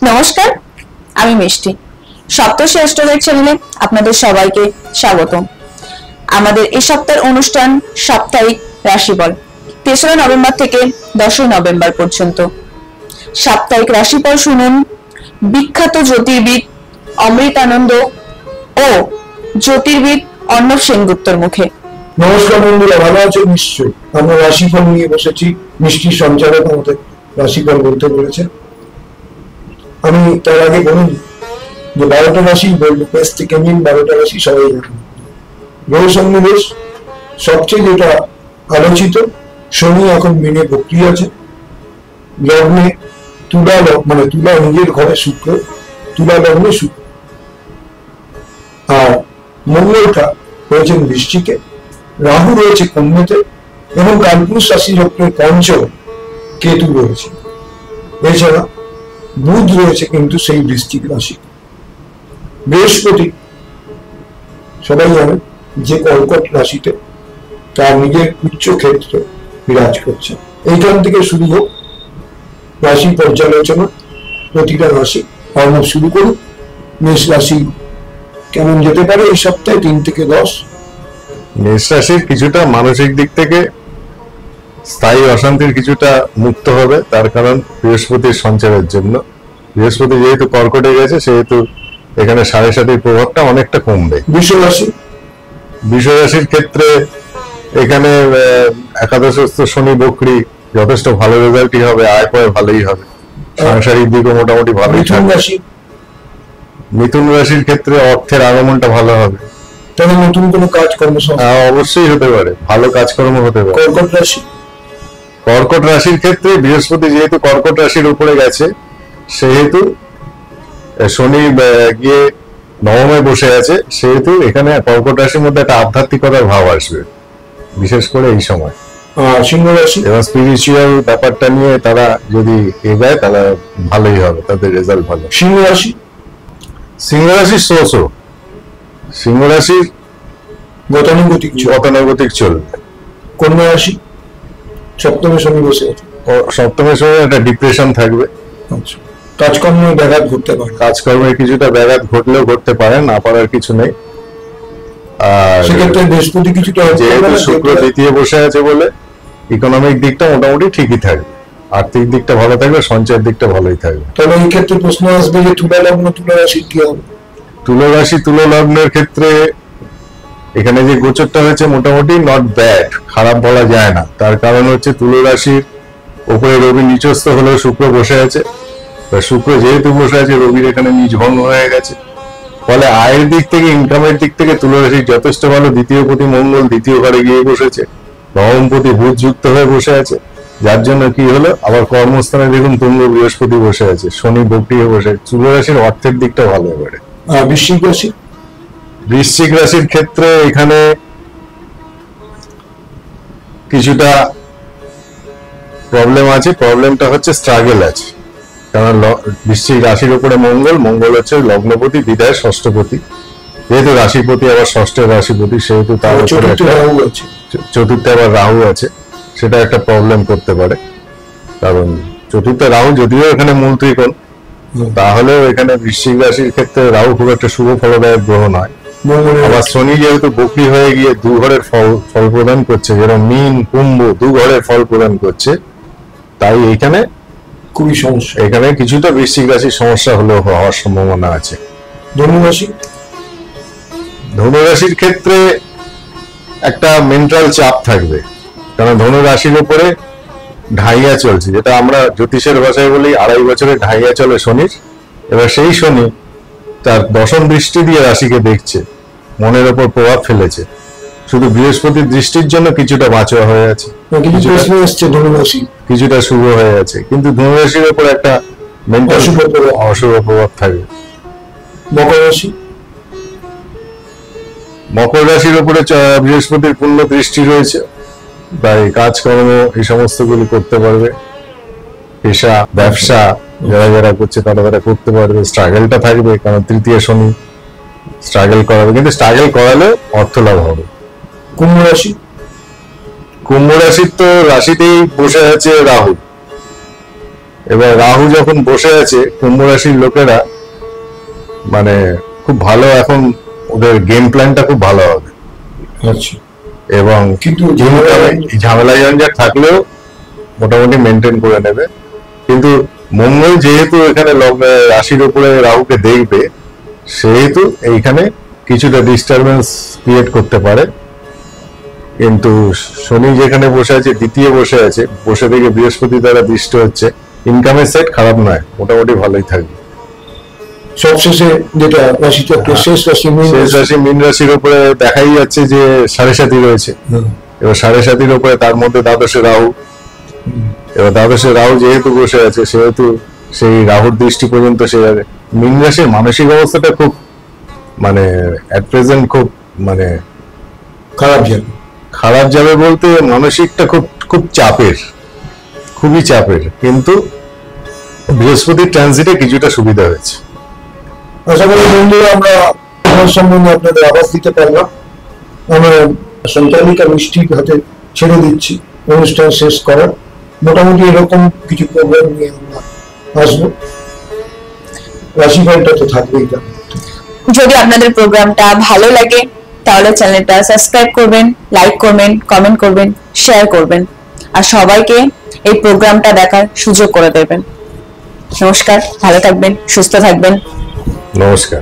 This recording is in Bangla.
নমস্কার, আমি মিষ্টি। সপ্তর্ষি অ্যাস্ট্রোলজি চ্যানেলে আপনাদের সবাইকে স্বাগত। আমাদের এই সপ্তাহের অনুষ্ঠান সাপ্তাহিক রাশিফল ৩রা নভেম্বর থেকে ১০ই নভেম্বর পর্যন্ত। সাপ্তাহিক রাশিফল শুনুন বিখ্যাত জ্যোতির্বিদ অমৃতানন্দ ও জ্যোতির্বিদ অর্ণব সেনগুপ্তর মুখে। নমস্কার বন্ধুরা, ভালো আছেন নিশ্চয়ই। আমরা রাশিফল নিয়ে বসেছি। মিষ্টির সঞ্চালক আমাদের রাশিফল বলতে বলেছেন। আমি তার আগে বলুন যে 12টা রাশি বলবো, বেশ থেকে মিন 12টা রাশি সবাই জানেন। গ্রহ সন্নিবেশ সবচেয়ে যেটা আলোচিত, শনি এখন মিনে বক্রি আছে, লগ্নে তুলা, মানে তুলা নিজের ঘরে শুক্র, তুলা লগ্নে শুক্র, আর মঙ্গলটা রয়েছেন বৃশ্চিকে, রাহু রয়েছে কন্যাতে এবং কালপুরুষ রাশি চক্রের পঞ্চম কেতু রয়েছে। এছাড়া বুধ রয়েছে কিন্তু সেই বৃশ্চিক রাশি। বৃহস্পতি সবাই জানেন যে কর্কট রাশিতে তার নিজের উচ্চ ক্ষেত্রে বিরাজ করছে। এইখান থেকে শুরু হোক রাশি পর্যালোচনা, প্রতিটা রাশি। অর্ণব শুরু করুন। মেষ রাশি কেমন যেতে পারে এই সপ্তাহে 3 থেকে 10? মেষ রাশির কিছুটা মানসিক দিক থেকে স্থায়ী অশান্তির কিছুটা মুক্ত হবে, তার কারণ বৃহস্পতির সঞ্চারের জন্য। বৃহস্পতি যেহেতু কর্কটে গেছে সেহেতু এখানে 7.5 প্রভাবটা অনেকটা কমবে। বৃষ রাশি, বৃষ রাশির ক্ষেত্রে এখানে একাদশস্থ শনি বক্রী, যথেষ্ট ভালো রেজাল্টই হবে, আয় পায় ভালোই হবে, সাংসারিক দিকও মোটামুটি ভালোই মিথুন থাকবে। রাশি, মিথুন রাশির ক্ষেত্রে অর্থের আগমনটা ভালো হবে। তাহলে নতুন কোনো কাজকর্ম অবশ্যই হতে পারে, ভালো কাজকর্ম হতে পারে। কর্কট রাশি, কর্কট রাশির ক্ষেত্রে বৃহস্পতি যেহেতু কর্কট রাশির উপরে গেছে সেহেতু শনি গিয়ে নবমে বসে আছে, সেহেতু এখানে কর্কট রাশির মধ্যে একটা আধ্যাত্মিকতার ভাব আসবে, বিশেষ করে এই সময়। সিংহ রাশি, এবং স্পিরিচুয়াল ব্যাপারটা নিয়ে তারা যদি এগায় তারা ভালোই হবে, তাদের রেজাল্ট ভালো। সিংহ রাশি, সিংহ রাশির সোসো, সিংহ রাশির গতানুগতিক চলবে। কন্যা রাশি সপ্তমে শনি বসে আছে, সপ্তমের সময় একটা ডিপ্রেশন থাকবে। আচ্ছা, কাজকর্মে ব্যাঘাত ঘটতে পারে, কাজকর্মে কিছুটা ব্যাঘাত ঘটলেও ঘটতে পারে, না পারার কিছু নেই। আর সেক্ষেত্রে বৃহস্পতি কিছুটা যেহেতু শুক্র দ্বিতীয় বসে আছে বলে ইকোনমিক দিকটা মোটামুটি ঠিকই থাকবে, আর্থিক দিকটা ভালো থাকবে, সঞ্চয়ের দিকটা ভালোই থাকবে। তাহলে এই ক্ষেত্রে প্রশ্ন আসবে যে তুলা লগ্ন তুলা রাশি কি হবে? তুলা রাশি তুলা লগ্নের ক্ষেত্রে এখানে যে গোচরটা হয়েছে মোটামুটি নট ব্যাড, খারাপ বলা যায় না। তার কারণ হচ্ছে তুলা রাশির উপরে রবি নিচস্থ হলেও শুক্র বসে আছে, শুক্র যেহেতু বসে আছে রবির এখানে নিজ ভঙ্গ হয়ে গেছে, ফলে আয়ের দিক থেকে, ইনকামের দিক থেকে তুলা রাশির যথেষ্ট ভালো। দ্বিতীয় পতি মঙ্গল দ্বিতীয় ঘরে গিয়ে বসেছে, নবমপতি বুধ যুক্ত হয়ে বসে আছে, যার জন্য কি হলো আবার কর্মস্থানে দেখুন তুঙ্গ বৃহস্পতি বসে আছে, শনি বক্রী হয়ে বসে। তুলা রাশির অর্থের দিকটা ভালো এবারে। বৃশ্চিক রাশি, বৃশ্চিক রাশির ক্ষেত্রে এখানে কিছুটা প্রবলেম আছে, প্রবলেমটা হচ্ছে স্ট্রাগল আছে, কারণ বৃশ্চিক রাশির উপরে মঙ্গল হচ্ছে লগ্নপতি বিদায় ষষ্ঠপতি, যেহেতু রাশিপতি আবার ষষ্ঠের রাশিপতি সেহেতু তার উপরে চতুর্থে আবার রাহু আছে, সেটা একটা প্রবলেম করতে পারে। কারণ চতুর্থে রাহু যদিও এখানে মূল ত্রিকোণ, তাহলেও এখানে বৃশ্চিক রাশির ক্ষেত্রে রাহু খুব একটা শুভ ফলদায়ক গ্রহ নয়। আবার শনি যেহেতু বক্রী হয়ে গিয়ে 2 ঘরের ফল প্রদান করছে, যেরকম মীন কুম্ভ 2 ঘরের ফল প্রদান করছে, তাই এখানে খুবই সমস্যা, এখানে কিছুটা বৃশ্চিক রাশির সমস্যা হলেও হওয়ার সম্ভাবনা আছে। ধনুরাশি, ধনুরাশির ক্ষেত্রে একটা মেন্টাল চাপ থাকবে, কারণ ধনুরাশির উপরে ঢাইয়া চলছে, যেটা আমরা জ্যোতিষের ভাষায় বলি 2.5 বছরে ঢাইয়া চলে শনির। এবার সেই শনি তার দশম দৃষ্টি দিয়ে রাশিকে দেখছে, মনের ওপর প্রভাব ফেলেছে। শুধু বৃহস্পতির দৃষ্টির জন্য কিছুটা বাঁচোয়া হয়ে আছে, কিছুটা শুভ হয়ে আছে, কিন্তু ধনুরাশির উপর একটা মেন্টাল অশুভ প্রভাব থাকবে। মকর রাশি, মকর রাশির উপরে বৃহস্পতির পূর্ণ দৃষ্টি রয়েছে, তাই কাজকর্ম এই সমস্ত গুলি করতে পারবে। পেশা ব্যবসা যারা করছে তারা করতে পারবে। স্ট্রাগলটা থাকবে, কারণ তৃতীয় শনি স্ট্রাগল করাবে, কিন্তু স্ট্রাগল করালে অর্থ লাভ হবে। কুম্ভ রাশি, কুম্ভ রাশির তো রাশিতেই বসে আছে রাহু, এবার রাহু যখন বসে আছে কুম্ভ রাশির লোকেরা মানে খুব ভালো, এখন ওদের গেম প্ল্যানটা খুব ভালো হবে। আচ্ছা, এবং কিন্তু ঝামেলা ঝঞ্ঝাট থাকলেও মোটামুটি মেনটেন করে নেবে। কিন্তু মঙ্গল যেহেতু এখানে রাশির উপরে রাহুকে দেখবে, সেহেতু এইখানে কিছুটা ডিস্টারবেন্স ক্রিয়েট করতে পারে। কিন্তু শনি যেখানে বসে আছে, দ্বিতীয় বসে থেকে বৃহস্পতি দ্বারা দৃষ্ট হচ্ছে, ইনকামের সেট খারাপ নয়, মোটামুটি ভালোই থাকবে। সবশেষে যেটা রাশি চক্রের শেষ রাশি মীন রাশির উপরে দেখাই যাচ্ছে যে 7.5 রয়েছে। এবার 7.5 উপরে তার মধ্যে দ্বাদশে রাহু। এবার দ্বাদশে রাহু যেহেতু বসে আছে, সেহেতু সেই রাহুর দৃষ্টি পর্যন্ত সে মীন রাশির মানসিক অবস্থাটা খুব মানে এট প্রেজেন্ট খুব মানে খারাপ যাবে বলতে মানসিকটা খুব খুব চাপের, খুবই চাপের। কিন্তু বৃহস্পতির ট্রানজিটে কিছুটা সুবিধা হয়েছে। আশা করি বন্ধুরা আমরা আমার সম্বন্ধে আপনাদের আভাস দিতে পারলাম। আমরা সঞ্চালিকা মিষ্টির হাতে ছেড়ে দিচ্ছি অনুষ্ঠান শেষ করার। মোটামুটি এরকম কিছু প্রোগ্রাম নিয়ে আমরা আসবো। রাশিফলটা তো থাকবেই। যদি আপনাদের প্রোগ্রামটা ভালো লাগে তাহলে চ্যানেলটা সাবস্ক্রাইব করবেন, লাইক করবেন, কমেন্ট করবেন, শেয়ার করবেন আর সবাইকে এই প্রোগ্রামটা দেখার সুযোগ করে দেবেন। নমস্কার, ভালো থাকবেন, সুস্থ থাকবেন। নমস্কার।